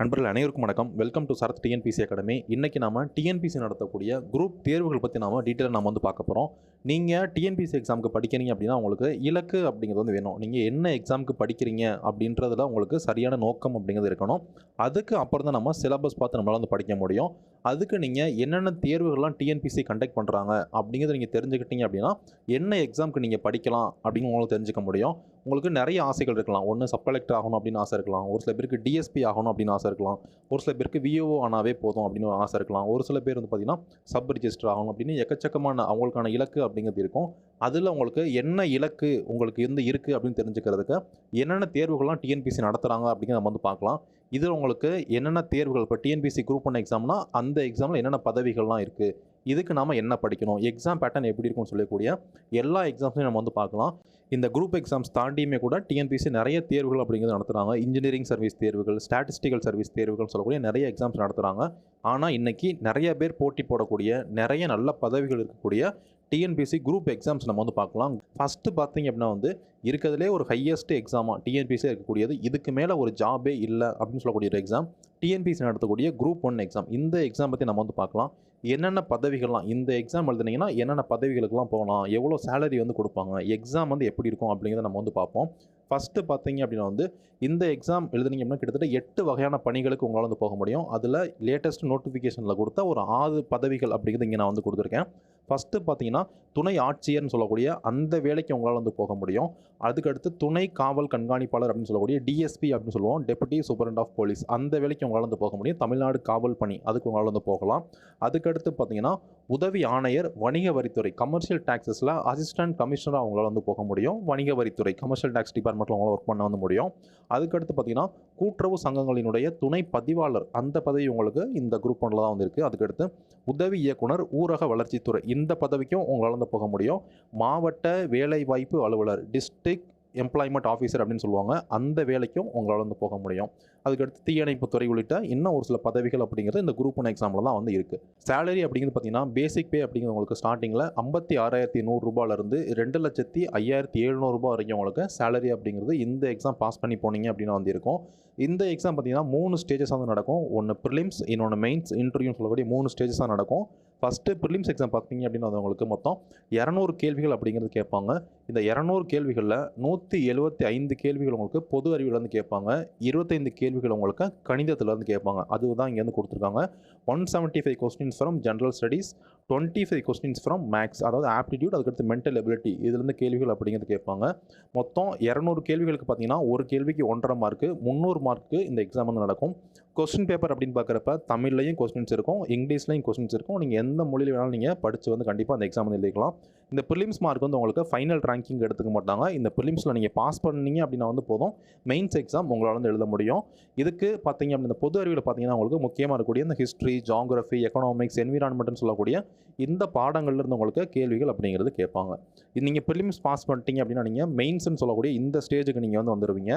நண்பர்கள் அனைவருக்கும் வணக்கம். Welcome to Sarath TNPSC academy. இன்னைக்கு நாம டிஎன்பிசி நடத்தக்கூடிய குரூப் தேர்வுகள் பற்றி நாம டீட்டெயிலாக நம்ம பார்க்க போகிறோம். நீங்கள் டிஎன்பிசி எக்ஸாமுக்கு படிக்கிறீங்க அப்படின்னா உங்களுக்கு இலக்கு அப்படிங்கிறது வேணும். நீங்கள் என்ன எக்ஸாமுக்கு படிக்கிறீங்க அப்படின்றதுல உங்களுக்கு சரியான நோக்கம் அப்படிங்கிறது இருக்கணும். அதுக்கு அப்புறம் தான் நம்ம சிலபஸ் பார்த்து நம்மளால் படிக்க முடியும். அதுக்கு நீங்கள் என்னென்ன தேர்வுகள்லாம் டிஎன்பிசி கண்டக்ட் பண்ணுறாங்க அப்படிங்கிறத நீங்கள் தெரிஞ்சுக்கிட்டீங்க அப்படின்னா என்ன எக்ஸாமுக்கு நீங்கள் படிக்கலாம் அப்படின்னு உங்களுக்கு தெரிஞ்சுக்க முடியும். உங்களுக்கு நிறைய ஆசைகள் இருக்கலாம். ஒன்று சப் கலெக்டர் ஆகணும் அப்படின்னு ஆசை இருக்கலாம். ஒரு சில பேருக்கு டிஎஸ்பி ஆகணும் அப்படின்னு ஆசை இருக்கலாம். ஒரு சில பேருக்கு விஓஓ ஆனாவே போதும் அப்படின்னு ஒரு ஆசை இருக்கலாம். ஒரு சில பேர் பார்த்தீங்கன்னா சப் ரிஜிஸ்டர் ஆகணும் அப்படின்னு எக்கச்சக்கமான அவங்களுக்கான இலக்கு அப்படிங்கிறது இருக்கும். அதில் உங்களுக்கு என்ன இலக்கு உங்களுக்கு இருக்குது அப்படின்னு தெரிஞ்சுக்கிறதுக்கு என்னென்ன தேர்வுகள்லாம் டிஎன்பிசி நடத்துகிறாங்க அப்படிங்கிறத நம்ம பார்க்கலாம். இதில் உங்களுக்கு என்னென்ன தேர்வுகள் இப்போ டிஎன்பிசி குரூப் 1 எக்ஸாம்னா அந்த எக்ஸாமில் என்னென்ன பதவிகள்லாம் இருக்குது, இதுக்கு நாம் என்ன படிக்கணும், எக்ஸாம் பேட்டர்ன் எப்படி இருக்கும்னு சொல்லக்கூடிய எல்லா எக்ஸாம்ஸையும் நம்ம பார்க்கலாம். இந்த குரூப் எக்ஸாம்ஸ் தாண்டியுமே கூட டிஎன்பிசி நிறைய தேர்வுகள் அப்படிங்கிறது நடத்துகிறாங்க. இன்ஜினியரிங் சர்வீஸ் தேர்வுகள், ஸ்டாட்டிஸ்டிக்கல் சர்வீஸ் தேர்வுகள் சொல்லக்கூடிய நிறைய எக்ஸாம்ஸ் நடத்துகிறாங்க. ஆனால் இன்றைக்கி நிறைய பேர் போட்டி போடக்கூடிய நிறைய நல்ல பதவிகள் இருக்கக்கூடிய டிஎன்பிசி குரூப் எக்ஸாம்ஸ் நம்ம பார்க்கலாம். ஃபஸ்ட்டு பார்த்தீங்க அப்படின்னா இருக்கிறதுலே ஒரு ஹையஸ்ட் எக்ஸாமாக டிஎன்பிசி இருக்கக்கூடியது, இதுக்கு மேலே ஒரு ஜாபே இல்லை அப்படின்னு சொல்லக்கூடிய ஒரு எக்ஸாம் டிஎன்பிசி நடத்தக்கூடிய குரூப் 1 எக்ஸாம். இந்த எக்ஸாம் பற்றி நம்ம பார்க்கலாம். என்னென்ன பதவிகள்லாம் இந்த எக்ஸாம் எழுதுனீங்கன்னா என்னென்ன பதவிகளுக்கெல்லாம் போகலாம், எவ்வளோ சேலரி கொடுப்பாங்க, எக்ஸாம் எப்படி இருக்கும் அப்படிங்கிறத நம்ம பார்ப்போம். ஃபஸ்ட்டு பார்த்தீங்க அப்படின்னா இந்த எக்ஸாம் எழுதுனீங்க அப்படின்னா கிட்டத்தட்ட 8 வகையான பணிகளுக்கு உங்களால் போக முடியும். அதில் லேட்டஸ்ட் நோட்டிஃபிகேஷனில் கொடுத்த ஒரு 6 பதவிகள் அப்படிங்கிறது இங்கே நான் கொடுத்துருக்கேன். ஃபஸ்ட்டு பார்த்தீங்கன்னா துணை ஆட்சியர்னு சொல்லக்கூடிய அந்த வேலைக்கு உங்களால் போக முடியும். அதுக்கடுத்து துணை காவல் கண்காணிப்பாளர் அப்படின்னு சொல்லக்கூடிய டிஎஸ்பி அப்படின்னு சொல்லுவோம், டெபுட்டி சூப்பரண்ட் ஆஃப் போலீஸ், அந்த வேலைக்கு உங்களால் போக முடியும். தமிழ்நாடு காவல் பணி அதுக்கு உங்களால் போகலாம். அதுக்கடுத்து பார்த்தீங்கன்னா உதவி ஆணையர் வணிக வரித்துறை கமர்ஷியல் டாக்ஸஸில் அசிஸ்டன்ட் கமிஷனராக அவங்களால போக முடியும். வணிக வரித்துறை கமர்ஷியல் டாக்ஸ் டிபார்ட்மெண்ட்டில் அவங்களால ஒர்க் பண்ண முடியும். அதுக்கடுத்து பார்த்தீங்கன்னா கூட்டுறவு சங்கங்களினுடைய துணை பதிவாளர் அந்த பதவி உங்களுக்கு இந்த குரூப் 1ல் தான் இருக்குது. அதுக்கடுத்து உதவி இயக்குனர் ஊரக வளர்ச்சித்துறை இந்த பதவிக்கும் உங்களால் போக முடியும். மாவட்ட வேலைவாய்ப்பு அலுவலர் டிஸ்ட்ரிக்ட் எம்ப்ளாய்மெண்ட் ஆஃபீஸர் அப்படின்னு சொல்லுவாங்க, அந்த வேலைக்கும் உங்களால் போக முடியும். அதுக்கடுத்து தீயணைப்புத்துறை உள்ளிட்ட இன்னும் ஒரு சில பதவிகள் அப்படிங்கிறது இந்த குரூப் 1 எக்ஸாமில் தான் இருக்குது. சேலரி அப்படிங்கிறது பார்த்தீங்கன்னா பேசிக் பே அப்படிங்கிறது உங்களுக்கு ஸ்டார்டிங்கில் 56,100 ரூபாயிலிருந்து 2,05,700 ரூபாய் வரைக்கும் உங்களுக்கு சேலரி அப்படிங்கிறது இந்த எக்ஸாம் பாஸ் பண்ணி போனீங்க அப்படின்னு இருக்கும். இந்த எக்ஸாம் பார்த்தீங்கன்னா 3 ஸ்டேஜஸ் நடக்கும். ஒன்று ப்ரிலிம்ஸ், இன்னொன்று மெயின்ஸ், இன்டர்வியூன்னு சொல்லக்கூடிய 3 ஸ்டேஜஸாக நடக்கும். ஃபஸ்ட்டு ப்ரிலிம்ஸ் எக்ஸாம் பார்த்தீங்க அப்படின்னா உங்களுக்கு மொத்தம் 200 கேள்விகள் அப்படிங்கிறது கேட்பாங்க. இந்த 200 கேள்விகளில் 175 கேள்விகள் உங்களுக்கு பொது அறிவிலேருந்து கேட்பாங்க. 25 கேள்விகள் உங்களுக்கு கணிதத்திலேருந்து கேட்பாங்க. அதுதான் இங்கேருந்து கொடுத்துருக்காங்க. 175 questions from general studies, 25 questions from maths, அதாவது ஆப்டிடியூட், அதுக்கடுத்து மென்டல் எபிலிட்டி, இதுலேருந்து கேள்விகள் அப்படிங்கிறது கேட்பாங்க. மொத்தம் 200 கேள்விகளுக்கு பார்த்தீங்கன்னா ஒரு கேள்விக்கு 1.5 மார்க்கு, 300 மார்க்கு இந்த எக்ஸாம் நடக்கும். கொஸ்டின் பேப்பர் அப்படின்னு பார்க்குறப்ப தமிழ்லையும் கொஸ்டின்ஸ் இருக்கும், இங்கிலீஷ்லையும் கொஸ்டின்ஸ் இருக்கும். நீங்கள் எந்த மொழியில் வேணாலும் நீங்கள் படித்து கண்டிப்பாக அந்த எக்ஸாம் எழுதிக்கலாம். இந்த ப்ரிலிம்ஸ் மார்க் உங்களுக்கு ஃபைனல் ரேங்கிங் எடுத்துக்க மாட்டாங்க. இந்த ப்ரிலிம்ஸில் நீங்கள் பாஸ் பண்ணீங்க அப்படின்னா போதும், மெயின்ஸ் எக்ஸாம் உங்களால் எழுத முடியும். இதுக்கு பார்த்தீங்க அப்படின்னா இந்த பொது அறிவில் பார்த்தீங்கன்னா உங்களுக்கு முக்கியமாக இருக்கக்கூடிய இந்த ஹிஸ்ட்ரி, ஜியோகிராஃபி, எக்கனாமிக்ஸ், என்விரான்மெண்ட்னு சொல்லக்கூடிய இந்த பாடங்கள்லேருந்து உங்களுக்கு கேள்விகள் அப்படிங்கிறது கேட்பாங்க. நீங்கள் ப்ரிலிம்ஸ் பாஸ் பண்ணிட்டீங்க அப்படின்னா நீங்கள் மெயின்ஸ்னு சொல்லக்கூடிய இந்த ஸ்டேஜுக்கு நீங்கள் வந்துடுவீங்க.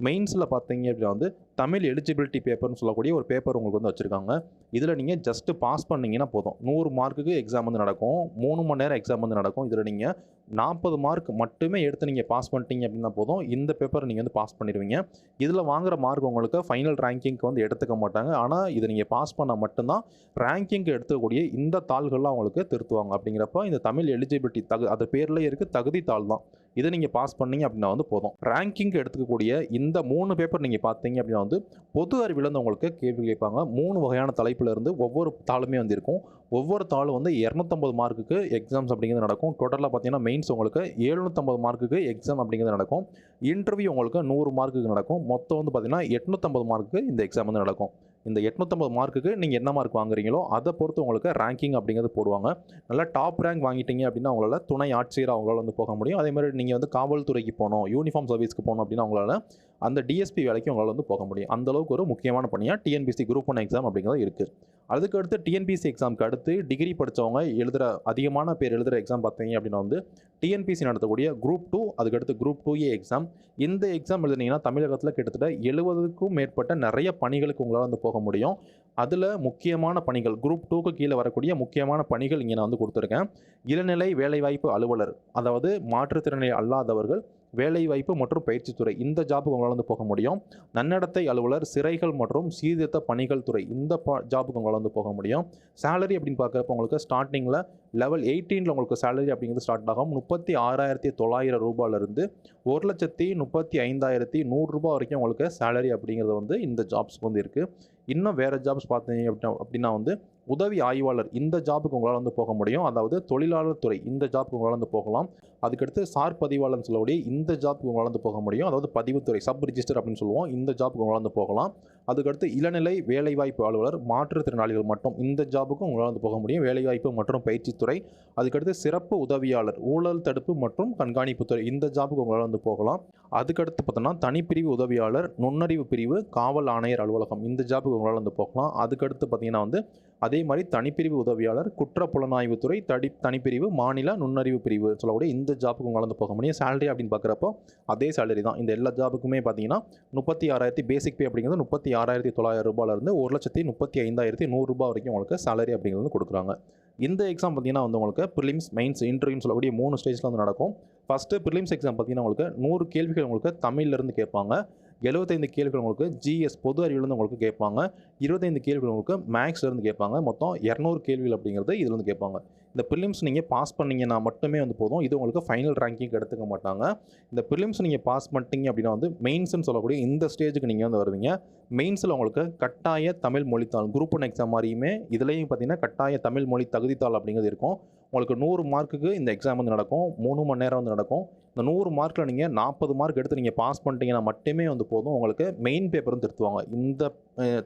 மெயின்ஸில் பார்த்தீங்க அப்படின்னா தமிழ் எலிஜிபிலிட்டி பேப்பர்னு சொல்லக்கூடிய ஒரு பேப்பர் உங்களுக்கு வச்சுருக்காங்க. இதில் நீங்கள் ஜஸ்ட்டு பாஸ் பண்ணிங்கன்னா போதும். 100 மார்க்குக்கு எக்ஸாம் நடக்கும். 3 மணி நேரம் எக்ஸாம் நடக்கும். இதில் நீங்கள் 40 மார்க் மட்டுமே எடுத்து நீங்கள் பாஸ் பண்ணிட்டீங்க அப்படின்னா போதும், இந்த பேப்பர் நீங்கள் பாஸ் பண்ணிடுவீங்க. இதில் வாங்குகிற மார்க் உங்களுக்கு ஃபைனல் ரேங்கிங்க்கு எடுத்துக்க மாட்டாங்க. ஆனால் இதை நீங்கள் பாஸ் பண்ணால் மட்டும்தான் ரேங்கிங்க்கு எடுத்துக்கூடிய இந்த தாள்கள்லாம் அவங்களுக்கு திருத்துவாங்க. அப்படிங்கிறப்ப இந்த தமிழ் எலிஜிபிலிட்டி அது பேர்லேயே இருக்குது, தகுதி தாள் தான். இதை நீங்கள் பாஸ் பண்ணீங்க அப்படின்னா போதும். ரேங்கிங் எடுத்துக்கக்கூடிய இந்த 3 பேப்பர் நீங்கள் பார்த்தீங்க அப்படின்னா பொது அறிவிலேருந்து உங்களுக்கு கேள்வி கேட்பாங்க. 3 வகையான தலைப்பிலிருந்து ஒவ்வொரு தாளுமே இருக்கும். ஒவ்வொரு தாளும் 250 மார்க்குக்கு எக்ஸாம்ஸ் அப்படிங்கிறது நடக்கும். டோட்டலாக பார்த்தீங்கன்னா மெயின்ஸ் உங்களுக்கு 750 மார்க்குக்கு எக்ஸாம் அப்படிங்கிறது நடக்கும். இன்டர்வியூ உங்களுக்கு 100 மார்க்குக்கு நடக்கும். மொத்தம் பார்த்தீங்கன்னா 850 மார்க்குக்கு இந்த எக்ஸாம் நடக்கும். இந்த 850 மார்க்குக்கு நீங்கள் என்ன மார்க் வாங்குறீங்களோ அதை பொறுத்து உங்களுக்கு ரேங்கிங் அப்படிங்கிறது போடுவாங்க. நல்லா டாப் ரேங்க் வாங்கிட்டீங்க அப்படின்னா உங்களால் துணை ஆட்சியர் அவங்களால போக முடியும். அதே மாதிரி நீங்கள் காவல்துறைக்கு போகணும், யூனிஃபார்ம் சர்வீஸ்க்கு போகணும் அப்படின்னா உங்களால் அந்த டிஎஸ்பி வேலைக்கு உங்களால் போக முடியும். அந்தளவுக்கு ஒரு முக்கியமான பணியாக டிஎன்பிசி குரூப் 1 எக்ஸாம் அப்படிங்கிறது இருக்குது. அதுக்கடுத்து டிஎன்பிசி எக்ஸாமுக்கு அடுத்து டிகிரி படித்தவங்க அதிகமான பேர் எழுதுகிற எக்ஸாம் பார்த்தீங்க அப்படின்னா டிஎன்பிசி நடத்தக்கூடிய குரூப் 2, அதுக்கடுத்து குரூப் 2A எக்ஸாம். இந்த எக்ஸாம் எழுதுனீங்கன்னா தமிழகத்தில் கிட்டத்தட்ட 70க்கும் மேற்பட்ட நிறைய பணிகளுக்கு உங்களால் போக முடியும். அதில் முக்கியமான பணிகள் குரூப் 2க்கு கீழே வரக்கூடிய முக்கியமான பணிகள் இங்கே நான் கொடுத்துருக்கேன். இளநிலை வேலைவாய்ப்பு அலுவலர், அதாவது மாற்றுத்திறனாளி அல்லாதவர்கள் வேலைவாய்ப்பு மற்றும் பயிற்சித்துறை இந்த ஜாபுக்கு உங்களால் வந்து போக முடியும். நன்னடத்தை அலுவலர், சிறைகள் மற்றும் சீர்திருத்த பணிகள் துறை இந்த ஜாபுக்கு உங்களால் வந்து போக முடியும். சேலரி அப்படின்னு பார்க்குறப்ப உங்களுக்கு ஸ்டார்டிங்கில் லெவல் 18ல் உங்களுக்கு சேலரி அப்படிங்கிறது ஸ்டார்ட் ஆகும். 36,900 ரூபாயிலிருந்து 1,35,100 ரூபா வரைக்கும் உங்களுக்கு சேலரி அப்படிங்கிறது வந்து இந்த ஜாப்ஸ்க்கு வந்து இருக்குது. இன்னும் வேறு ஜாப்ஸ் பார்த்தீங்க அப்படின்னா வந்து உதவி ஆய்வாளர் இந்த ஜாபுக்கு உங்களால் வந்து போக முடியும். அதாவது தொழிலாளர் துறை இந்த ஜாபுக்கு உங்களால் வந்து போகலாம். அதுக்கடுத்து சார் பதிவாளர்னு சொல்லக்கூடிய இந்த ஜாபுக்கு உங்களால் வந்து போக முடியும். அதாவது பதிவுத்துறை சப் ரிஜிஸ்டர் அப்படின்னு சொல்லுவோம். இந்த ஜாபுக்கு உங்களால் வந்து போகலாம். அதுக்கடுத்து இளநிலை வேலைவாய்ப்பு அலுவலர் மாற்றுத்திறனாளிகள் மட்டும் இந்த ஜாபுக்கும் உங்களால் வந்து போக முடியும். வேலைவாய்ப்பு மற்றும் பயிற்சித்துறை. அதுக்கடுத்து சிறப்பு உதவியாளர் ஊழல் தடுப்பு மற்றும் கண்காணிப்புத்துறை இந்த ஜாபுக்கு உங்களால் வந்து போகலாம். அதுக்கடுத்து பார்த்தோன்னா தனிப்பிரிவு உதவியாளர், நுண்ணறிவு பிரிவு, காவல் ஆணையர் அலுவலகம் இந்த ஜாபுக்கு உங்களால் வந்து போகலாம். அதுக்கடுத்து பார்த்தீங்கன்னா வந்து அதே மாதிரி தனிப்பிரிவு உதவியாளர், குற்றப்புலனாய்வுத்துறை, தனிப்பிரிவு, மாநில நுண்ணறிவு பிரிவு சொல்லக்கூடிய இந்த ஜாபுக்கு உங்களால் வந்து போக முடியும். சேலரி அப்படின்னு பார்க்குறப்போ அதே சேலரி தான். இந்த எல்லா ஜாபுக்குமே பார்த்தீங்கன்னா 36,000 பேசிக் பே அப்படிங்கிறது 36,900 ரூபாயிலிருந்து 1,35,100 ரூபா வரைக்கும் உங்களுக்கு சேலரி அப்படிங்கிறது கொடுக்குறாங்க. இந்த எக்ஸாம் பார்த்தீங்கன்னா வந்து உங்களுக்கு ப்ரிலிம்ஸ், மெயின்ஸ், இன்டர்வியூன்னு சொல்லக்கூடிய 3 ஸ்டேஜில் வந்து நடக்கும். ஃபஸ்ட்டு ப்ரிலிம்ஸ் எக்ஸாம் பார்த்தீங்கன்னா உங்களுக்கு 100 கேள்விகள் உங்களுக்கு தமிழ்லேருந்து கேட்பாங்க. 75 கேள்விகள் உங்களுக்கு ஜிஎஸ் பொது அறிவிலிருந்து உங்களுக்கு கேட்பாங்க. 25 கேள்விகள் உங்களுக்கு மேக்ஸ்லேருந்து கேட்பாங்க. மொத்தம் 200 கேள்விகள் அப்படிங்கிறது இதில் வந்து கேட்பாங்க. இந்த ப்ரிலிம்ஸ் நீங்கள் பாஸ் பண்ணிங்கன்னா மட்டுமே வந்து போதும். இது உங்களுக்கு ஃபைனல் ரேங்கிங் எடுத்துக்க மாட்டாங்க. இந்த ப்ரிலிம்ஸ் நீங்கள் பாஸ் பண்ணிட்டீங்க அப்படின்னா வந்து மெயின்ஸ்னு சொல்லக்கூடிய இந்த ஸ்டேஜுக்கு நீங்கள் வந்து வருவீங்க. மெயின்ஸில் உங்களுக்கு கட்டாய தமிழ் மொழித்தாள் குரூப் 1 எக்ஸாம் மாதிரியுமே இதுலேயும் பார்த்தீங்கன்னா கட்டாய தமிழ் மொழி தகுதித்தாள் அப்படிங்கிறது இருக்கும். உங்களுக்கு 100 மார்க்குக்கு இந்த எக்ஸாம் வந்து நடக்கும். 3 மணி நேரம் வந்து நடக்கும். இந்த 100 மார்க்கில் நீங்கள் 40 மார்க் எடுத்து நீங்கள் பாஸ் பண்ணிட்டீங்கன்னா மட்டுமே வந்து போதும். உங்களுக்கு மெயின் பேப்பர் வந்து திருத்துவாங்க. இந்த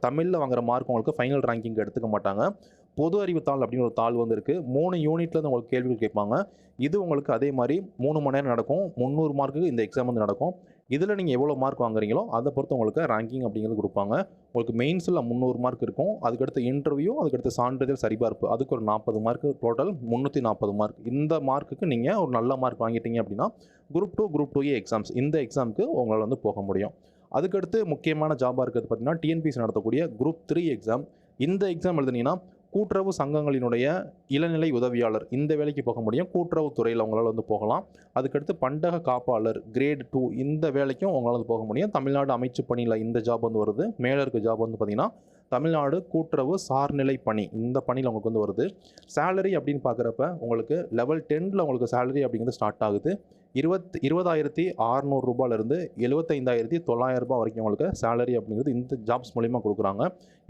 தமிழில் வாங்குற மார்க் உங்களுக்கு ஃபைனல் ரேங்கிங் எடுத்துக்க மாட்டாங்க. பொது அறிவு தாள் அப்படின்னு ஒரு தாள் வந்து இருக்குது. 3 யூனிட்லேருந்து உங்களுக்கு கேள்விகள் கேட்பாங்க. இது உங்களுக்கு அதே மாதிரி 3 மணி நேரம் நடக்கும். 300 மார்க்குக்கு இந்த எக்ஸாம் வந்து நடக்கும். இதில் நீங்கள் எவ்வளோ மார்க் வாங்குறீங்களோ அதை பொறுத்து உங்களுக்கு ரேங்கிங் அப்படிங்கிறது கொடுப்பாங்க. உங்களுக்கு மெயின்ஸில் 300 மார்க் இருக்கும். அதுக்கடுத்து இன்டர்வியூ, அதுக்கடுத்து சான்றிதழ் சரிபார்ப்பு அதுக்கு ஒரு 40 மார்க், டோட்டல் 340 மார்க். இந்த மார்க்குக்கு நீங்கள் ஒரு நல்ல மார்க் வாங்கிட்டீங்க அப்படின்னா குரூப் 2, குரூப் 2A எக்ஸாம்ஸ் இந்த எக்ஸாமுக்கு உங்களால் வந்து போக முடியும். அதுக்கடுத்து முக்கியமான ஜாபாக இருக்கிறது பார்த்தீங்கன்னா டிஎன்பிஎஸ்சி நடத்தக்கூடிய குரூப் 3 எக்ஸாம். இந்த எக்ஸாம் எழுதுனீங்கன்னா கூட்டுறவு சங்கங்களினுடைய இளநிலை உதவியாளர் இந்த வேலைக்கு போக முடியும். கூட்டுறவு துறையில் உங்களால் வந்து போகலாம். அதுக்கடுத்து பண்டக காப்பாளர் கிரேட் 2 இந்த வேலைக்கும் உங்களால் வந்து போக முடியும். தமிழ்நாடு அமைச்சு பணியில் இந்த ஜாப் வந்து வருது. மேலே இருக்க ஜாப் வந்து பார்த்தீங்கன்னா தமிழ்நாடு கூட்டுறவு சார்நிலை பணி இந்த பணியில் உங்களுக்கு வந்து வருது. சேலரி அப்படின்னு பார்க்குறப்ப உங்களுக்கு லெவல் 10ல் உங்களுக்கு சேலரி அப்படிங்கிறது ஸ்டார்ட் ஆகுது. 20,600 ரூபாயிலிருந்து 75,900 ரூபாய் வரைக்கும் உங்களுக்கு சேலரி அப்படிங்கிறது இந்த ஜாப்ஸ் மூலிமா கொடுக்குறாங்க.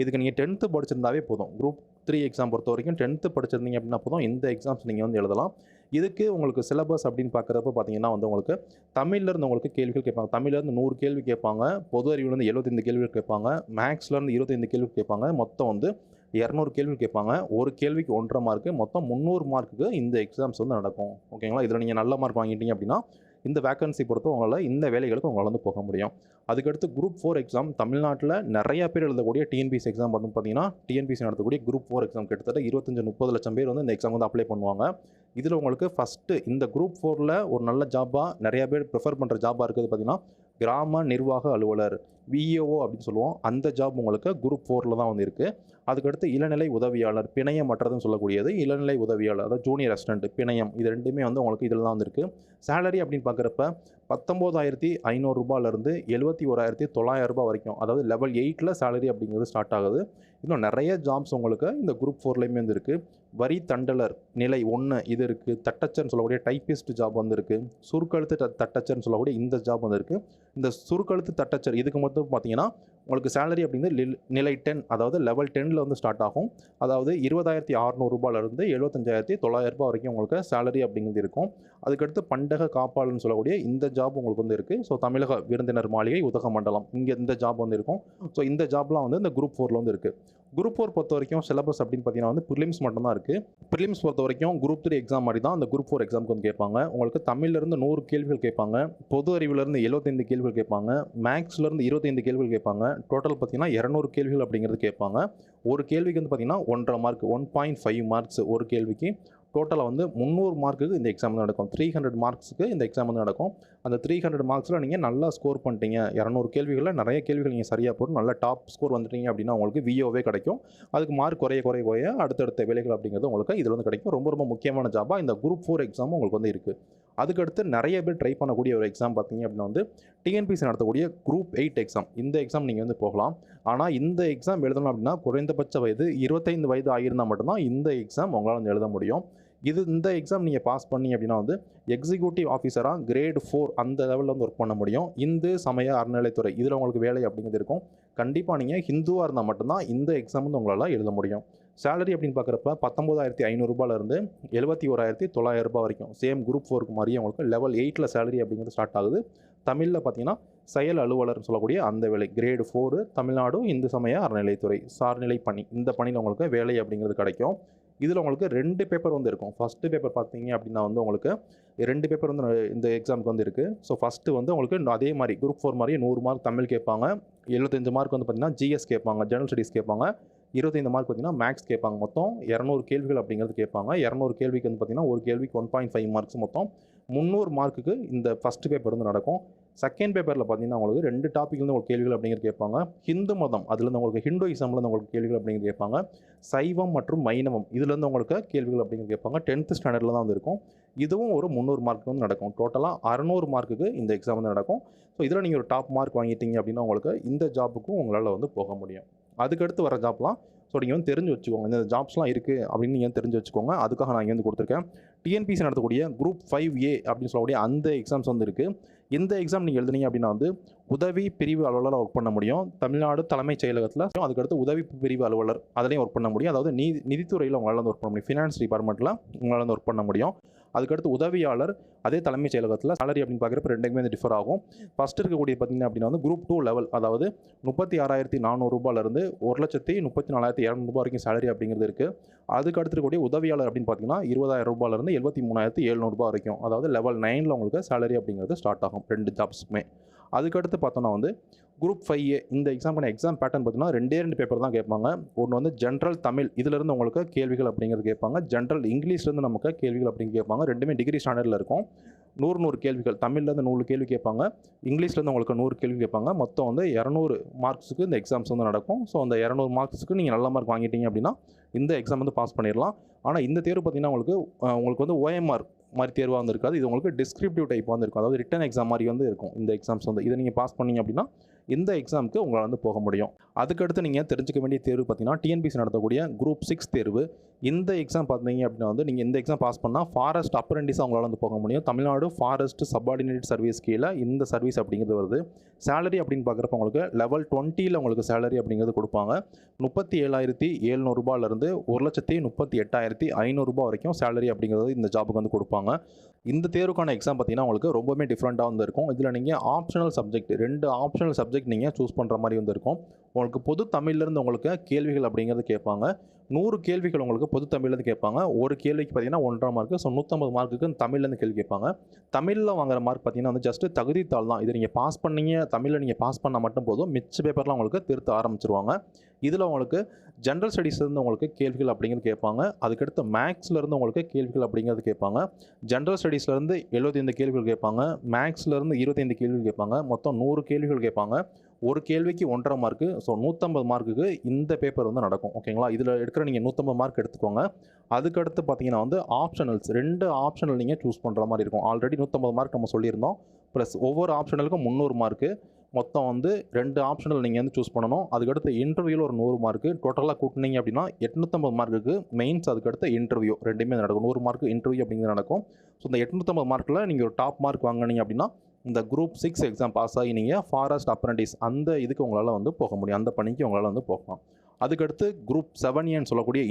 இதுக்கு நீங்கள் 10th படிச்சிருந்தாவே போதும். குரூப் 3 எக்ஸாம் பொறுத்த வரைக்கும் 10th படிச்சிருந்தீங்க அப்படின்னா போதும். இந்த எக்ஸாம்ஸ் நீங்கள் வந்து எழுதலாம். இதுக்கு உங்களுக்கு சிலபஸ் அப்படின்னு பார்க்குறப்ப பார்த்தீங்கன்னா வந்து உங்களுக்கு தமிழ்லேருந்து உங்களுக்கு கேள்விகள் கேட்பாங்க. தமிழ்லேருந்து 100 கேள்வி கேட்பாங்க. பொது அறிவுலேருந்து 75 கேள்விகள் கேட்பாங்க. மேக்ஸ்லேருந்து 25 கேள்வி கேட்பாங்க. மொத்தம் வந்து 200 கேள்வி கேட்பாங்க. ஒரு கேள்விக்கு 1.5 மார்க்கு, மொத்தம் 300 மார்க்குக்கு இந்த எக்ஸாம்ஸ் வந்து நடக்கும். ஓகேங்களா? இதில் நீங்கள் நல்ல மார்க் வாங்கிட்டீங்க அப்படின்னா இந்த வேக்கன்சி பொறுத்து உங்களால் இந்த வேலைகளுக்கு உங்களால் வந்து போக முடியும். அதுக்கடுத்து குரூப் 4 எக்ஸாம் தமிழ்நாட்டில் நிறைய பேர் எழுதக்கூடிய டிஎன்பிஎஸ்சி எக்ஸாம் வந்து பார்த்தீங்கன்னா டிஎன்பிஎஸ்சி நடத்தக்கூடிய குரூப் 4 எக்ஸாம் கிட்டத்தட்ட 25-30 லட்சம் பேர் வந்து இந்த எக்ஸாம் வந்து அப்ளை பண்ணுவாங்க. இதில் உங்களுக்கு ஃபஸ்ட்டு இந்த குரூப் 4ல் ஒரு நல்ல ஜாபாக நிறைய பேர் ப்ரிஃபர் பண்ணுற ஜாபாக இருக்குது பார்த்தீங்கன்னா கிராம நிர்வாக அலுவலர் விஏஓ அப்படின்னு சொல்லுவோம். அந்த ஜாப் உங்களுக்கு குரூப் 4ல் தான் வந்து இருக்குது. அதுக்கடுத்து இளநிலை உதவியாளர் பிணையமற்றதுன்னு சொல்லக்கூடியது இளநிலை உதவியாளர் அதாவது ஜூனியர் அசிஸ்டன்ட் பிணையம் இது ரெண்டுமே வந்து உங்களுக்கு இதில் தான் வந்துருக்கு. சேலரி அப்படின்னு பார்க்குறப்ப 19,500 ரூபாயிலிருந்து 71,900 ரூபாய் வரைக்கும் அதாவது லெவல் 8ல் சேலரி அப்படிங்கிறது ஸ்டார்ட் ஆகுது. இன்னும் நிறைய ஜாப்ஸ் உங்களுக்கு இந்த குரூப் 4லேயுமே வந்து இருக்குது. வரி தண்டலர் நிலை 1 இது இருக்குது. தட்டச்சர்னு சொல்லக்கூடிய டைப்பிஸ்ட் ஜாப் வந்து இருக்குது. சுருக்கெழுத்து தட்டச்சர்னு சொல்லக்கூடிய இந்த ஜாப் வந்து இருக்குது. இந்த சுருக்கெழுத்து தட்டச்சர் இதுக்கு மட்டும் பார்த்தீங்கன்னா உங்களுக்கு சேலரி அப்படிங்கிறது நிலை 10 அதாவது லெவல் 10ல் வந்து ஸ்டார்ட் ஆகும். அதாவது 20,600 ரூபாயிலிருந்து 75,900 ரூபாய் வரைக்கும் உங்களுக்கு சேலரி அப்படிங்கிறது இருக்கும். அதுக்கடுத்து பண்டக காப்பாளர்னு சொல்லக்கூடிய இந்த ஜாப் உங்களுக்கு வந்து இருக்குது. ஸோ தமிழக விருந்தினர் மாளிகை உதகமண்டலம் இங்கே இந்த ஜாப் வந்து இருக்கும். ஸோ இந்த ஜாப்லாம் வந்து இந்த குரூப் 4ல் வந்து இருக்குது. குரூப் 4 பொறுத்த வரைக்கும் சிலபஸ் அப்படின்னு பார்த்தீங்கன்னா வந்து ப்ரிலிம்ஸ் மட்டும் தான் இருக்குது. ப்ரிலிம்ஸ் பொறுத்த வரைக்கும் குரூப் 3 எக்ஸாம் மாதிரி தான் அந்த குரூப் 4 எக்ஸாமுக்கு வந்து கேட்பாங்க. உங்களுக்கு தமிழ்லேருந்து 100 கேள்விகள் கேட்பாங்க. பொது அறிவிலேருந்து 75 கேள்விகள் கேட்பாங்க. மேக்ஸ்லேருந்து 25 கேள்விகள் கேட்பாங்க. டோட்டல் பார்த்தீங்கன்னா 200 கேள்விகள் அப்படிங்கிறது கேட்பாங்க. ஒரு கேள்விக்கு வந்து பார்த்தீங்கன்னா 1.5 மார்க் 1.5 மார்க்ஸ் ஒரு கேள்விக்கு. டோட்டலாக வந்து 300 மார்க்குக்கு இந்த எக்ஸாம் வந்து நடக்கும். 300 மார்க்ஸுக்கு இந்த எக்ஸாம் வந்து நடக்கும். அந்த 300 மார்க்ஸில் நீங்கள் நல்லா ஸ்கோர் பண்ணிட்டீங்க 200 கேள்விகளில் நிறைய கேள்விகள் நீங்கள் சரியாக போட்டு நல்லா டாப் ஸ்கோர் வந்துட்டீங்க அப்படின்னா உங்களுக்கு விஓவே கிடைக்கும். அதுக்கு மார்க் குறைய அடுத்தடுத்த வேலைகள் அப்படிங்கிறது உங்களுக்கு இதில் வந்து கிடைக்கும். ரொம்ப ரொம்ப முக்கியமான ஜாபாக இந்த குரூப் 4 எக்ஸாமும் உங்களுக்கு வந்து இருக்குது. அதுக்கடுத்து நிறைய பேர் ட்ரை பண்ணக்கூடிய ஒரு எக்ஸாம் பார்த்தீங்க அப்படின்னா வந்து டிஎன்பிசி நடத்தக்கூடிய குரூப் 8 எக்ஸாம். இந்த எக்ஸாம் நீங்கள் வந்து போகலாம். ஆனால் இந்த எக்ஸாம் எழுதணும் அப்படின்னா குறைந்தபட்ச வயது 25 வயது ஆகியிருந்தால் மட்டும்தான் இந்த எக்ஸாம் உங்களால் வந்து எழுத முடியும். இந்த எக்ஸாம் நீங்கள் பாஸ் பண்ணி அப்படின்னா வந்து எக்ஸிக்யூட்டிவ் ஆஃபீஸராக கிரேட் 4 அந்த லெவலில் வந்து ஒர்க் பண்ண முடியும். இந்து சமய அறநிலைத்துறை இதில் உங்களுக்கு வேலை அப்படிங்கிறது இருக்கும். கண்டிப்பாக நீங்கள் ஹிந்துவாக இருந்தால் மட்டும்தான் இந்த எக்ஸாம் வந்து உங்களால் எழுத முடியும். சேலரி அப்படின்னு பார்க்குறப்ப 19,500 71,900 வரைக்கும் சேம் குரூப் 4க்கு மாதிரியே உங்களுக்கு லெவல் 8ல் சேலரி அப்படிங்கிறது ஸ்டார்ட் ஆகுது. தமிழில் பார்த்தீங்கன்னா செயல் அலுவலர்னு சொல்லக்கூடிய அந்த வேலை கிரேட் 4 தமிழ்நாடு இந்து சமய அறநிலைத்துறை சார்நிலை பணி. இந்த பணியில் உங்களுக்கு வேலை அப்படிங்கிறது கிடைக்கும். இதில் உங்களுக்கு 2 பேப்பர் வந்து இருக்கும். ஃபஸ்ட்டு பேப்பர் பார்த்தீங்க அப்படின்னா வந்து உங்களுக்கு 2 பேப்பர் வந்து இந்த எக்ஸாமுக்கு வந்து இருக்குது. ஸோ ஃபஸ்ட்டு வந்து உங்களுக்கு அதே மாதிரி குரூப் 4 மாதிரி 100 மார்க் தமிழ் கேட்பாங்க, 75 மார்க் வந்து பார்த்தீங்கன்னா ஜிஎஸ் கேட்பாங்க, ஜெனரல் ஸ்டடீஸ் கேட்பாங்க, 25 மார்க் பார்த்தீங்கன்னா மேக்ஸ் கேட்பாங்க. மொத்தம் 200 கேள்விகள் அப்படிங்கிறது கேட்பாங்க. 200 கேள்விக்கு வந்து பார்த்தீங்கன்னா ஒரு கேள்விக்கு 1.5 மார்க்ஸ், மொத்தம் 300 மார்க்குக்கு இந்த ஃபஸ்ட்டு பேப்பர் வந்து நடக்கும். செகண்ட் பேப்பரில் பார்த்தீங்கன்னா உங்களுக்கு 2 டாப்பிக்லேருந்து உங்களுக்கு கேள்விகள் அப்படிங்கிறது கேட்பாங்க. ஹிந்து மதம் அதுலேருந்து உங்களுக்கு ஹிந்துயிசம்லேருந்து உங்களுக்கு கேள்விகள் அப்படிங்கிறது கேட்பாங்க. சைவம் மற்றும் வைணவம் இதுலேருந்து உங்களுக்கு கேள்விகள் அப்படிங்கிறது கேட்பாங்க. 10th ஸ்டாண்டர்டில் தான் வந்து இருக்கும். இதுவும் ஒரு 300 மார்க் வந்து நடக்கும். டோட்டலாக 600 மார்க்குக்கு இந்த எக்ஸாம் வந்து நடக்கும். ஸோ இதில் நீங்கள் ஒரு டாப் மார்க் வாங்கிட்டீங்க அப்படின்னா உங்களுக்கு இந்த ஜாப்புக்கும் உங்களால் வந்து போக முடியும். அதுக்கடுத்து வர ஜாப்லாம் ஸோ நீங்கள் வந்து தெரிஞ்சு வச்சுக்கோங்க. இந்த ஜாப்ஸ்லாம் இருக்குது அப்படின்னு நீங்கள் தெரிஞ்சு வச்சுக்கோங்க. அதுக்காக நான் இங்கே வந்து கொடுத்துருக்கேன். டிஎன்பிசி நடத்தக்கூடிய குரூப் 5A அப்படின்னு சொல்லக்கூடிய அந்த எக்ஸாம்ஸ் வந்து இருக்குது. இந்த எக்ஸாம் நீங்கள் எழுதுனீங்க அப்படின்னா வந்து உதவி பிரிவு அலுவலராக ஒர்க் பண்ண முடியும். தமிழ்நாடு தலைமைச் செயலகத்தில். அதுக்கடுத்து உதவி பிரிவு அலுவலர் அதிலையும் ஒர்க் பண்ண முடியும். அதாவது நிதித்துறையில் உங்களால் வந்து ஒர்க் பண்ண முடியும். ஃபினான்ஸ் டிபார்ட்மெண்ட்டில் உங்களால் வந்து ஒர்க் பண்ண முடியும். அதுக்கடுத்து உதவியாளர் அதே தலைமைச் செயலகத்தில். சேலரி அப்படின்னு பார்க்குறப்ப ரெண்டுக்குமே வந்து டிஃபர் ஆகும். ஃபஸ்ட் இருக்கக்கூடிய பார்த்தீங்கன்னா அப்படின்னா வந்து குரூப் 2 லெவல், அதாவது 36,400 1,34,200 வரைக்கும் சேலரி அப்படிங்கிறது இருக்குது. அதுக்கு அடுத்து இருக்கக்கூடிய உதவியாளர் அப்படின்னு பார்த்தீங்கன்னா 20,000 73,700 வரைக்கும், அதாவது லெவல் 9ல் உங்களுக்கு சேலரி அப்படிங்கிறது ஸ்டார்ட் ஆகும் 2 ஜாப்ஸுக்குமே. அதுக்கடுத்து பார்த்தோன்னா வந்து குரூப் 5A இந்த எக்ஸாமுக்கான எக்ஸாம் பேட்டர்ன் பார்த்தீங்கன்னா 2 பேப்பர் தான் கேட்பாங்க. ஒன்று வந்து ஜென்ரல் தமிழ் இதிலிருந்து உங்களுக்கு கேள்விகள் அப்படிங்கிறது கேட்பாங்க. ஜென்ரல் இங்கிலீஷ்லேருந்து நமக்கு கேள்விகள் அப்படிங்கிறது கேட்பாங்க. ரெண்டுமே டிகிரி ஸ்டாண்டர்டில் இருக்கும். 100 கேள்விகள். தமிழ்லேருந்து 100 கேள்வி கேட்பாங்க, இங்கிலீஷ்லேருந்து உங்களுக்கு 100 கேள்வி கேட்பாங்க. மொத்தம் வந்து 200 மார்க்ஸுக்கு இந்த எக்ஸாம்ஸ் வந்து நடக்கும். ஸோ அந்த 200 மார்க்ஸுக்கு நீங்கள் நல்ல மார்க் வாங்கிட்டீங்க அப்படின்னா இந்த எக்ஸாம் வந்து பாஸ் பண்ணிடலாம். ஆனால் இந்த தேர்வு பார்த்தீங்கன்னா உங்களுக்கு வந்து OMR மாதிரி தேர்வாக வந்து இருக்காது. இது உங்களுக்கு டிஸ்கிரிப்டிவ் டைப் வந்து இருக்கும். அதாவது ரிட்டன் எக்ஸாம் மாதிரி வந்து இருக்கும் இந்த எக்ஸாம்ஸ் வந்து. இதை நீங்கள் பாஸ் பண்ணீங்க அப்படின்னா இந்த எக்ஸாமுக்கு உங்களால் வந்து போக முடியும். அதுக்கடுத்து நீங்கள் தெரிஞ்சுக்க வேண்டிய தேர்வு பார்த்தீங்கன்னா டிஎன்பிசி நடத்தக்கூடிய குரூப் 6 தேர்வு. இந்த எக்ஸாம் பார்த்தீங்க அப்படின்னா வந்து நீங்கள் இந்த எக்ஸாம் பாஸ் பண்ணால் ஃபாரஸ்ட் அப்ரெண்டிஸாக உங்களால் வந்து போக முடியும். தமிழ்நாடு ஃபாரஸ்ட் சப்பார்டினேட் சர்வீஸ் கீழே இந்த சர்வீஸ் அப்படிங்கிறது வருது. சேலரி அப்படின்னு பார்க்குறப்ப உங்களுக்கு லெவல் 20ல் உங்களுக்கு சேலரி அப்படிங்கிறது கொடுப்பாங்க. 37,700 1,38,500 வரைக்கும் சேலரி அப்படிங்கிறது இந்த ஜாபுக்கு வந்து கொடுப்பாங்க. இந்த தேர்வுக்கான எக்ஸாம் பார்த்தீங்கன்னா உங்களுக்கு ரொம்பவே டிஃப்ரெண்ட்டாக வந்து இருக்கும். இதில் நீங்கள் ஆப்ஷனல் சப்ஜெக்ட் 2 ஆப்ஷனல் சப்ஜெக்ட் நீங்கள் சூஸ் பண்ணுற மாதிரி வந்து இருக்கும். உங்களுக்கு பொது தமிழ்லேருந்து உங்களுக்கு கேள்விகள் அப்படிங்கிறது கேட்பாங்க. 100 கேள்விகள் உங்களுக்கு பொது தமிழ்லேருந்து கேட்பாங்க. ஒரு கேள்விக்கு பார்த்தீங்கன்னா 1.5 மார்க்கு. ஸோ 150 மார்க்குக்கு தமிழ்லேருந்து கேள்வி கேட்பாங்க. தமிழில் வாங்குற மார்க் பார்த்தீங்கன்னா வந்து ஜஸ்ட்டு தகுதித்தாள் தான். இது நீங்கள் பாஸ் பண்ணீங்க, தமிழில் நீங்கள் பாஸ் பண்ணால் மட்டும் போதும். மிச்ச பேப்பர்லாம் உங்களுக்கு திருத்த ஆரம்பிச்சிருவாங்க. இதில் உங்களுக்கு ஜென்ரல் ஸ்டடீஸ்லேருந்து உங்களுக்கு கேள்விகள் அப்படிங்கிறது கேட்பாங்க. அதுக்கடுத்து மேக்ஸ்லேருந்து உங்களுக்கு கேள்விகள் அப்படிங்கிறது கேட்பாங்க. ஜென்ரல் ஸ்டடீஸ்லேருந்து 75 கேள்விகள் கேட்பாங்க. மேக்ஸ்லேருந்து 25 கேள்விகள் கேட்பாங்க. மொத்தம் 100 கேள்விகள் கேட்பாங்க. ஒரு கேள்விக்கு 1.5 மார்க்கு. ஸோ 150 மார்க்குக்கு இந்த பேப்பர் வந்து நடக்கும். ஓகேங்களா? இதில் எடுக்கிற நீங்கள் 150 மார்க் எடுத்துக்கோங்க. அதுக்கடுத்து பார்த்தீங்கன்னா வந்து ஆப்ஷனல்ஸ் 2 ஆப்ஷனல் நீங்கள் சூஸ் பண்ணுற மாதிரி இருக்கும். ஆல்ரெடி 150 மார்க் நம்ம சொல்லியிருந்தோம். ப்ளஸ் ஒவ்வொரு ஆப்ஷனலுக்கும் 300 மார்க்கு. மொத்தம் வந்து 2 ஆப்ஷனல் நீங்கள் வந்து சூஸ் பண்ணணும். அதுக்கடுத்து இன்டர்வியூவில் ஒரு 100 மார்க்கு. டோட்டலாக கூட்டினீங்க அப்படின்னா 850 மார்க்குக்கு மெயின்ஸ், அதுக்கடுத்து இன்டர்வியூ ரெண்டுமே நடக்கும். 100 மார்க்கு இன்டர்வியூ அப்படிங்கிறது நடக்கும். ஸோ இந்த 850 மார்க்கில் நீங்கள் ஒரு டாப் மார்க் வாங்கினீங்க அப்படின்னா இந்த குரூப் 6 எக்ஸாம் பாஸ் ஆகி நீங்கள் ஃபாரஸ்ட் அப்ரெண்டிஸ் அந்த இதுக்கு உங்களால் வந்து போக முடியும். அந்த பணிக்கு உங்களால் வந்து போகலாம். அதுக்கடுத்து குரூப் 7Aன்னு சொல்லக்கூடிய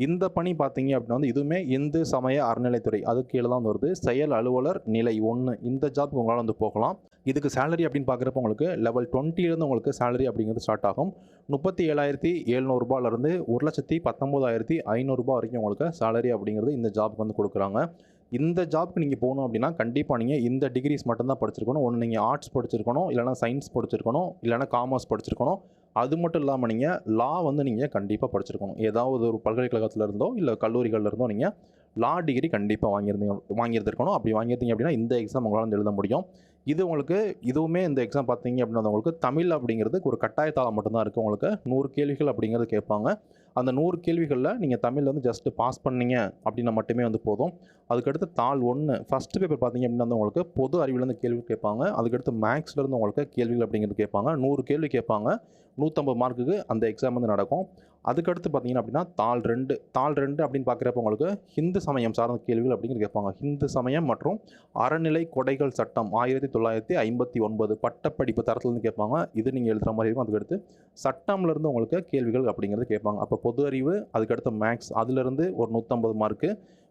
இந்த பணி பார்த்தீங்க அப்படின்னா வந்து இதுவுமே இந்து சமய அறநிலைத்துறை அதுக்கு கீழே தான் வருது. செயல் அலுவலர் நிலை 1 இந்த ஜாப்க்கு உங்களால் வந்து போகலாம். இதுக்கு சேலரி அப்படின்னு பார்க்குறப்ப உங்களுக்கு லெவல் 20லேருந்து உங்களுக்கு சேலரி அப்படிங்கிறது ஸ்டார்ட் ஆகும். 37,700 1,19,500 வரைக்கும் உங்களுக்கு சேலரி அப்படிங்கிறது இந்த ஜாப்க்கு வந்து கொடுக்குறாங்க. இந்த ஜாப்க்கு நீங்கள் போகணும் அப்படின்னா கண்டிப்பாக நீங்கள் இந்த டிகிரிஸ் மட்டும்தான் படிச்சிருக்கணும். ஒன்று நீங்கள் ஆர்ட்ஸ் படிச்சிருக்கணும், இல்லைனா சயின்ஸ் படிச்சிருக்கணும், இல்லைனா காமர்ஸ் படிச்சிருக்கணும். அது மட்டும் இல்லாமல் நீங்கள் லா வந்து நீங்கள் கண்டிப்பாக படிச்சிருக்கணும். ஏதாவது ஒரு பல்கலைக்கழகத்தில் இருந்தோ இல்லை கல்லூரிகளில் இருந்தோ நீங்கள் லா டிகிரி கண்டிப்பாக வாங்கியிருந்திருக்கணும். அப்படி வாங்கியிருந்தீங்க அப்படின்னா இந்த எக்ஸாம் உங்களால் எழுத முடியும். இது உங்களுக்கு இதுவுமே இந்த எக்ஸாம் பார்த்தீங்க அப்படின்னா உங்களுக்கு தமிழ் அப்படிங்கிறது ஒரு கட்டாயத்தாளம் மட்டும்தான் இருக்குது. உங்களுக்கு 100 கேள்விகள் அப்படிங்கிறது கேட்பாங்க. அந்த 100 கேள்விகளில் நீங்கள் தமிழில் வந்து ஜஸ்ட்டு பாஸ் பண்ணீங்க அப்படின்னா மட்டுமே வந்து போதும். அதுக்கடுத்து தாள் 1 ஃபஸ்ட்டு பேப்பர் பார்த்தீங்க அப்படின்னா வந்து உங்களுக்கு பொது அறிவிலேருந்து கேள்வி கேட்பாங்க. அதுக்கடுத்து மேக்ஸ்லேருந்து உங்களுக்கு கேள்விகள் அப்படிங்கிறது கேட்பாங்க. 100 கேள்வி கேட்பாங்க. 150 மார்க்குக்கு அந்த எக்ஸாம் வந்து நடக்கும். அதுக்கடுத்து பார்த்தீங்கன்னா அப்படின்னா தாள் 2 அப்படின்னு பார்க்குறப்ப உங்களுக்கு ஹிந்து சமயம் சார்ந்த கேள்விகள் அப்படிங்கிறது கேட்பாங்க. ஹிந்து சமயம் மற்றும் அறநிலை கொடைகள் சட்டம் 1959 பட்டப்படிப்பு தரத்துலேருந்து கேட்பாங்க. இது நீங்கள் எழுதுகிற மாதிரி இருக்கும். அதுக்கடுத்து சட்டம்லேருந்து உங்களுக்கு கேள்விகள் அப்படிங்கிறது கேட்பாங்க. அப்போ பொது அறிவு, அதுக்கடுத்து மேக்ஸ் அதிலிருந்து ஒரு 150 மார்க்கு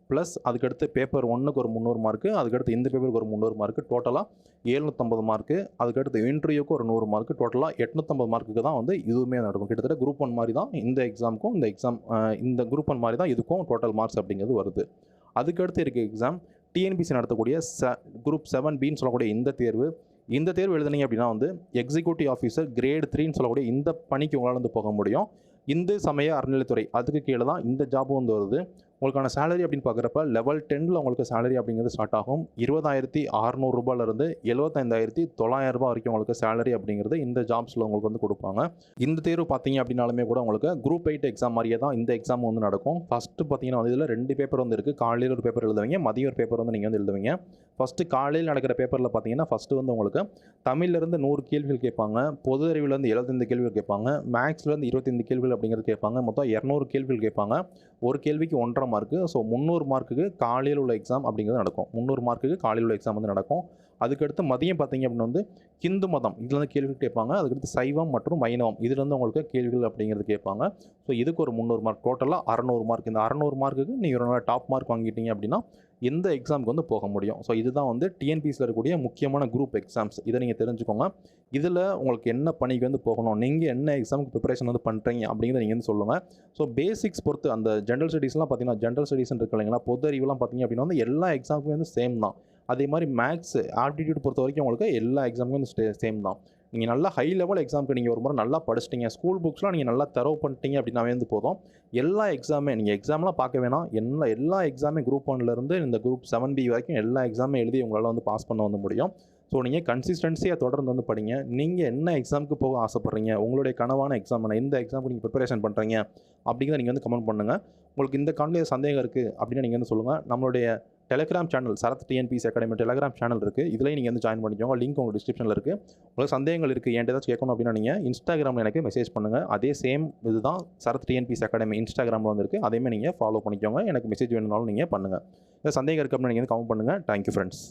ப்ளஸ் அதுக்கடுத்து பேப்பர் 1க்கு ஒரு 300 மார்க்கு, அதுக்கடுத்து இந்த பேப்பருக்கு ஒரு 300 மார்க்கு, டோட்டலாக 750 மார்க்கு. அதுக்கடுத்து இன்டர்வியூக்கு ஒரு 100 மார்க்கு, டோட்டலாக 850 மார்க்குக்கு தான் வந்து இதுவுமே நடக்கும். கிட்டத்தட்ட குரூப் 1 மாதிரி தான் இந்த எக்ஸாமுக்கும் இந்த குரூப் 1 மாதிரி தான் இதுக்கும் டோட்டல் மார்க்ஸ் அப்படிங்கிறது வருது. அதுக்கடுத்து இருக்க எக்ஸாம் டிஎன்பிசி நடத்தக்கூடிய குரூப் 7Bன்னு சொல்லக்கூடிய இந்த தேர்வு எழுதுனீங்க அப்படின்னா வந்து எக்ஸிக்யூட்டிவ் ஆஃபீஸர் கிரேட் 3ன்னு சொல்லக்கூடிய இந்த பணிக்கு உங்களால் வந்து போக முடியும். இந்து சமய அறநிலைத்துறை அதுக்கு கீழே தான் இந்த ஜாபும் வந்து வருது. உங்களுக்கான சேலரி அப்படின்னு பார்க்குறப்ப லெவல் 10ல் உங்களுக்கு சேலரி அப்படிங்கிறது ஸ்டார்ட் ஆகும். 20,600 ரூபாயிலிருந்து 75,900 ரூபாய் வரைக்கும் உங்களுக்கு சேலரி அப்படிங்கிறது இந்த ஜாப்ஸில் உங்களுக்கு வந்து கொடுப்பாங்க. இந்த தேர்வு பார்த்தீங்க அப்படின்னாலுமே கூட உங்களுக்கு குரூப் 8 எக்ஸாம் மாதிரியே தான் இந்த எக்ஸாம் வந்து நடக்கும். ஃபஸ்ட்டு பார்த்தீங்கன்னா வந்து இதில் 2 பேப்பர் வந்து இருக்குது. காலையில் ஒரு பேப்பர் எழுதுவீங்க, மதியம் ஒரு பேப்பர் வந்து நீங்கள் வந்து எழுதுவீங்க. ஃபஸ்ட்டு காலையில் நடக்கிற பேப்பரில் பார்த்தீங்கன்னா ஃபஸ்ட்டு வந்து உங்களுக்கு தமிழ்லேருந்து 100 கேள்விகள் கேட்பாங்க, பொது அறிவிலேருந்து 75 கேள்விகள் கேட்பாங்க, மேக்ஸ்லேருந்து 25 கேள்விகள் அப்படிங்கிறது கேட்பாங்க. மொத்தம் 200 கேள்விகள் கேட்பாங்க. ஒரு கேள்விக்கு 1.5 மார்க்கு. ஸோ 300 மார்க்குக்கு காலையில் உள்ள எக்ஸாம் அப்படிங்கிறது நடக்கும். 300 மார்க்குக்கு காலையில் உள்ள எக்ஸாம் வந்து நடக்கும். அதுக்கடுத்து மதியம் பார்த்தீங்க அப்படின்னா வந்து ஹிந்து மதம் இதுலேருந்து கேள்வி கேட்பாங்க. அதுக்கடுத்து சைவம் மற்றும் வைணவம் இதுலேருந்து உங்களுக்கு கேள்விகள் அப்படிங்கிறது கேட்பாங்க. ஸோ இதுக்கு ஒரு 300 மார்க், டோட்டலாக 600 மார்க். இந்த 600 மார்க்குக்கு நீங்கள் ஒரு நல்ல டாப் மார்க் வாங்கிட்டீங்க அப்படின்னா இந்த எக்ஸாமுக்கு வந்து போக முடியும். ஸோ இதுதான் வந்து டிஎன்பிசியில் இருக்கக்கூடிய முக்கியமான குரூப் எக்ஸாம்ஸ். இதை நீங்கள் தெரிஞ்சுக்கோங்க. இதில் உங்களுக்கு என்ன பணிக்கு வந்து போகணும், நீங்கள் என்ன எக்ஸாமுக்கு ப்ரிப்பரேஷன் வந்து பண்ணுறீங்க அப்படிங்கிறத நீங்கள் வந்து சொல்லுங்கள். ஸோ பேசிக்ஸ் பொறுத்து அந்த ஜென்ரல் ஸ்டடீஸ்லாம் பார்த்தீங்கன்னா ஜென்ரல் ஸ்டடீஸ்ன்னு இருக்கு இல்லைங்களா, பொது அறிவுலாம் பார்த்தீங்க அப்படின்னா வந்து எல்லா எக்ஸாமுக்குமே வந்து சேம் தான். அதே மாதிரி மேக்ஸ் ஆப்டிடியூட் பொறுத்த வரைக்கும் உங்களுக்கு எல்லா எக்ஸாமுக்கும் வந்து சேம் தான். நீங்கள் நல்லா ஹை லெவல் எக்ஸாமுக்கு நீங்கள் ஒரு முறை நல்லா படிச்சிட்டிங்க, ஸ்கூல் புக்ஸ்லாம் நீங்கள் நல்லா தரவு பண்ணிட்டீங்க அப்படின்னாவே வந்து போதும். எல்லா எக்ஸாமே நீங்கள் எக்ஸாம்லாம் பார்க்க வேணாம். எல்லா எக்ஸாமே குரூப் 1லேருந்து இந்த குரூப் 7B வரைக்கும் எல்லா எக்ஸாமே எழுதி உங்களால் வந்து பாஸ் பண்ண வந்து முடியும். ஸோ நீங்கள் கன்சிஸ்டன்சியாக தொடர்ந்து வந்து படிங்க. நீங்கள் என்ன எக்ஸாமுக்கு போக ஆசைப்பட்றீங்க, உங்களுடைய கனவான எக்ஸாம் என்ன, எந்த எக்ஸாமுக்கு நீங்கள் ப்ரிப்பரேஷன் பண்ணுறீங்க அப்படிங்கிறத நீங்கள் வந்து கமெண்ட் பண்ணுங்கள். உங்களுக்கு இந்த காணொலியில் சந்தேகம் இருக்குது அப்படின்னா நீங்கள் வந்து சொல்லுங்கள். நம்மளுடைய Telegram channel Sarath TNPSC academy Telegram channel இருக்குது. இதில் நீங்கள் வந்து ஜாயின் பண்ணிக்கோங்க. லிங்க் உங்களுக்கு டிஸ்கிரிப்ஷனில் இருக்குது. உங்களுக்கு சந்தேகங்கள் இருக்குது, என்கிட்ட ஏதாச்சும் கேட்கணும் அப்படின்னா நீங்கள் இன்ஸ்டாகிராமில் எனக்கு மெசேஜ் பண்ணுங்கள். அதே சேம் இதுதான் சரத் டிஎன்பிசி அகாடமி இன்ஸ்டாகிராமில் வந்துருக்கு. அதையுமே நீங்கள் ஃபாலோ பண்ணிக்கோங்க. எனக்கு மெசேஜ் வேணும்னாலும் நீங்கள் பண்ணுங்கள். ஏதாவது சந்தேகம் இருக்குது அப்படின்னா நீங்கள் வந்து கமெண்ட் பண்ணுங்கள். Thank you friends.